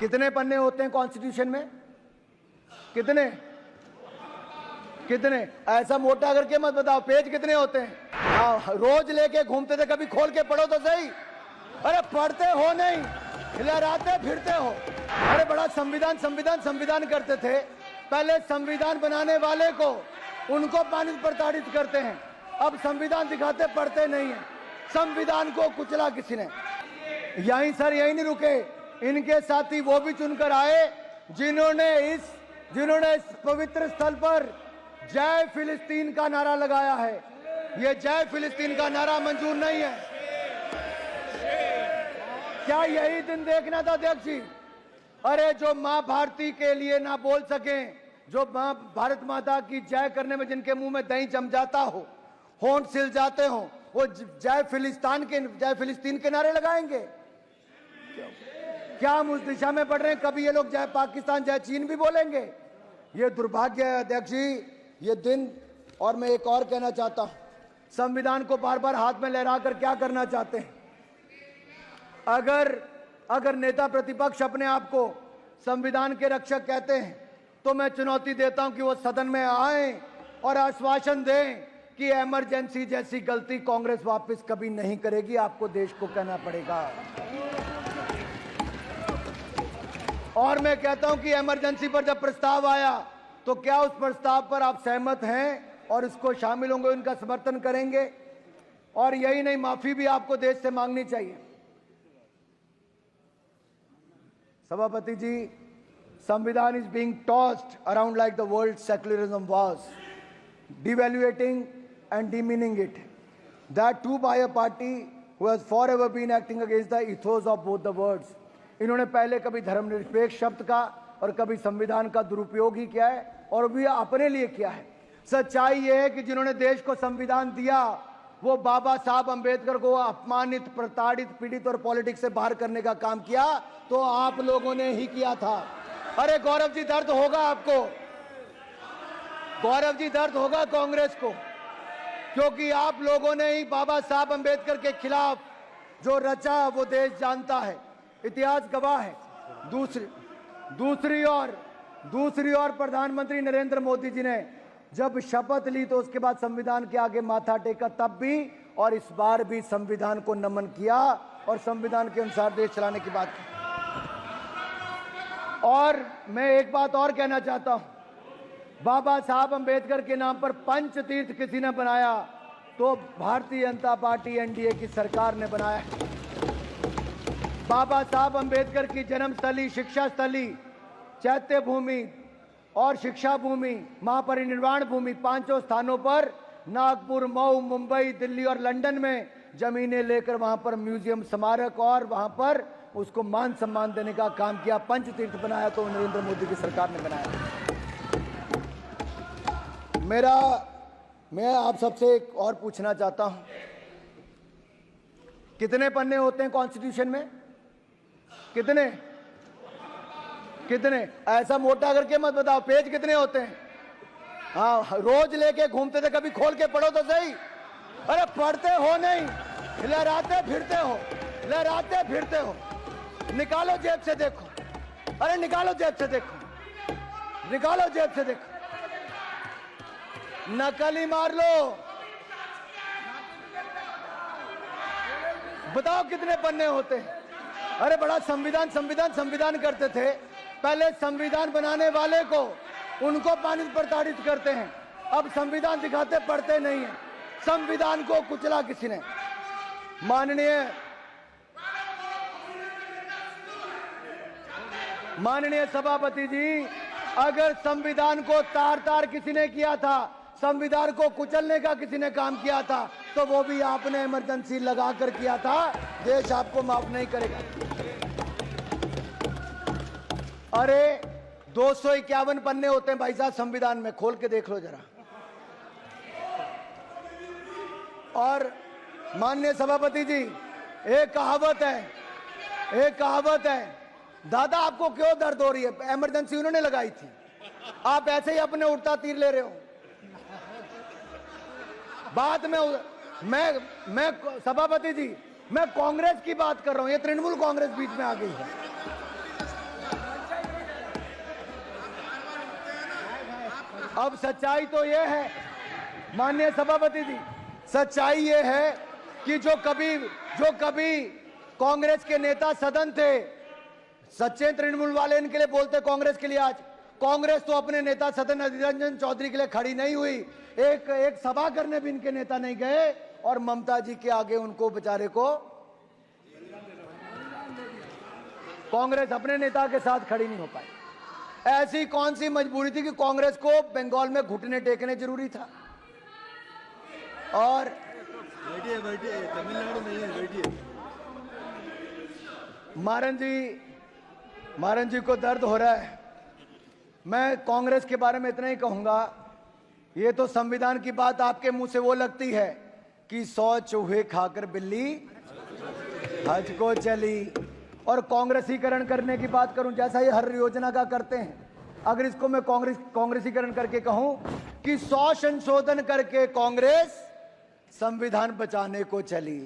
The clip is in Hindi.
कितने पन्ने होते हैं कॉन्स्टिट्यूशन में? कितने कितने? ऐसा मोटा करके मत बताओ, पेज कितने होते हैं? रोज लेके घूमते थे, कभी खोल के पढ़ो तो सही। अरे पढ़ते हो नहीं, लहराते फिरते हो। अरे बड़ा संविधान संविधान संविधान करते थे, पहले संविधान बनाने वाले को उनको पानी प्रताड़ित करते हैं, अब संविधान दिखाते पढ़ते नहीं है। संविधान को कुचला किसी ने। यहीं सर यहीं नहीं रुके, इनके साथी वो भी चुनकर आए जिन्होंने इस पवित्र स्थल पर जय फिलिस्तीन का नारा लगाया है। ये जय फिलिस्तीन का नारा मंजूर नहीं है। क्या यही दिन देखना था अध्यक्ष जी? अरे जो मां भारती के लिए ना बोल सके, जो मां भारत माता की जय करने में जिनके मुंह में दही जम जाता हो, होंठ सिल जाते हो, वो जय फिलिस्तीन के नारे लगाएंगे? क्या हम उस दिशा में बढ़ रहे हैं? कभी ये लोग जय पाकिस्तान जय चीन भी बोलेंगे? ये दुर्भाग्य है अध्यक्ष जी, ये दिन। और मैं एक और कहना चाहता हूं, संविधान को बार बार हाथ में लहरा कर क्या करना चाहते हैं? अगर नेता प्रतिपक्ष अपने आप को संविधान के रक्षक कहते हैं तो मैं चुनौती देता हूं कि वो सदन में आए और आश्वासन दें कि इमरजेंसी जैसी गलती कांग्रेस वापस कभी नहीं करेगी। आपको देश को कहना पड़ेगा। और मैं कहता हूं कि इमरजेंसी पर जब प्रस्ताव आया तो क्या उस प्रस्ताव पर आप सहमत हैं और इसको शामिल होंगे, उनका समर्थन करेंगे? और यही नहीं, माफी भी आपको देश से मांगनी चाहिए। सभापति जी, संविधान is being tossed around like the world secularism was, devaluating and demeaning it, that too by a party who has forever been acting against the ethos of both the words. इन्होंने पहले कभी धर्मनिरपेक्ष शब्द का और कभी संविधान का दुरुपयोग ही किया है, और भी अपने लिए किया है। सच्चाई यह है कि जिन्होंने देश को संविधान दिया वो बाबा साहब अंबेडकर को अपमानित, प्रताड़ित, पीड़ित और पॉलिटिक्स से बाहर करने का काम किया तो आप लोगों ने ही किया था। अरे गौरव जी, दर्द होगा आपको, गौरव जी, दर्द होगा कांग्रेस को, क्योंकि आप लोगों ने ही बाबा साहब अंबेडकर के खिलाफ जो रचा वो देश जानता है, इतिहास गवाह है। दूसरी ओर प्रधानमंत्री नरेंद्र मोदी जी ने जब शपथ ली तो उसके बाद संविधान के आगे माथा टेका, तब भी और इस बार भी संविधान को नमन किया और संविधान के अनुसार देश चलाने की बात की। और मैं एक बात और कहना चाहता हूं, बाबा साहब अंबेडकर के नाम पर पंच तीर्थ किसी ने बनाया तो भारतीय जनता पार्टी एनडीए की सरकार ने बनाया है। बाबा साहब अंबेडकर की जन्मस्थली, शिक्षा स्थली, चैत्य भूमि और शिक्षा भूमि, महापरिनिर्वाण भूमि, पांचों स्थानों पर नागपुर, मऊ, मुंबई, दिल्ली और लंदन में जमीनें लेकर वहां पर म्यूजियम, स्मारक और वहां पर उसको मान सम्मान देने का काम किया। पंच तीर्थ बनाया तो नरेंद्र मोदी की सरकार ने बनाया। मैं आप सबसे एक और पूछना चाहता हूं, कितने पन्ने होते हैं कॉन्स्टिट्यूशन में? कितने? ऐसा मोटा करके मत बताओ, पेज कितने होते हैं? रोज लेके घूमते थे, कभी खोल के पढ़ो तो सही। अरे पढ़ते हो नहीं, लहराते फिरते हो। निकालो जेब से देखो, अरे निकालो जेब से देखो, नकली मार लो। बताओ कितने पन्ने होते हैं? अरे बड़ा संविधान संविधान संविधान करते थे, पहले संविधान बनाने वाले को उनको पानी प्रताड़ित करते हैं, अब संविधान दिखाते पढ़ते नहीं है। संविधान को कुचला किसी ने। माननीय सभापति जी, अगर संविधान को तार किसी ने किया था, संविधान को कुचलने का किसी ने काम किया था, तो वो भी आपने इमरजेंसी लगाकर किया था। देश आपको माफ नहीं करेगा। अरे 251 पन्ने होते हैं भाई साहब संविधान में, खोल के देख लो जरा। और माननीय सभापति जी, एक कहावत है, दादा आपको क्यों दर्द हो रही है? इमरजेंसी उन्होंने लगाई थी, आप ऐसे ही अपने उड़ता तीर ले रहे हो। बाद में मैं सभापति जी, मैं कांग्रेस की बात कर रहा हूं, ये तृणमूल कांग्रेस बीच में आ गई है। अब सच्चाई तो ये है माननीय सभापति जी, सच्चाई ये है कि जो कभी कांग्रेस के नेता सदन थे, सच्चे तृणमूल वाले इनके लिए बोलते कांग्रेस के लिए, आज कांग्रेस तो अपने नेता सदन अधीर रंजन चौधरी के लिए खड़ी नहीं हुई, एक सभा करने भी इनके नेता नहीं गए और ममता जी के आगे उनको बेचारे को कांग्रेस अपने नेता के साथ खड़ी नहीं हो पाई। ऐसी कौन सी मजबूरी थी कि कांग्रेस को बंगाल में घुटने टेकने जरूरी था? और बैठिए तमिलनाडु में है, बैठिए। मारन जी को दर्द हो रहा है। मैं कांग्रेस के बारे में इतना ही कहूंगा, ये तो संविधान की बात आपके मुंह से वो लगती है कि 100 चूहे खाकर बिल्ली हज को चली, और कांग्रेसीकरण करने की बात करूं जैसा ये हर योजना का करते हैं, अगर इसको मैं कांग्रेसीकरण करके कहूं कि 100 संशोधन करके कांग्रेस संविधान बचाने को चली।